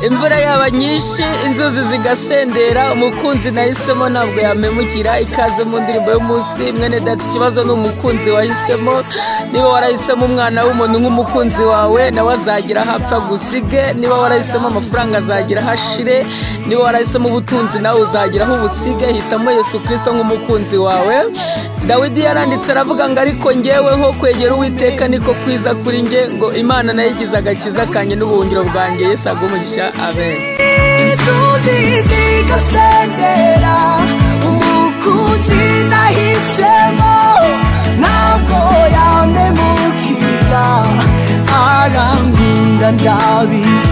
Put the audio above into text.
imvura yaba nyinshi inzuzi zigasendera umukunzi nahisemo ntabwo yamemukira. Ikaze mu ndirimbo y'umunsi mwene data, ikibazo ni umukunzi wahisemo. Niba warahisemo umwana w'umuntu nk'umukunzi wawe nawe azagira hapfa gusige. Niba warahisemo amafaranga azagira hashire. Niba warahisemo ubutunzi nawe uzagiraho ubusige. Hitamo Yesu Kristo nk'umukunzi wawe. Dawidi yaranditse aravuga ngo ariko njyeweho kwegera Uwiteka niko kwiza kuri nge, ngo Imana nayigize agakiza kanje n'ubuhungiro bwanjye. Yesu agumugisha, amen. Inzuzi zigasendera umukunzi nahisemo ntabwo yamemukira, arankunda ndabizi.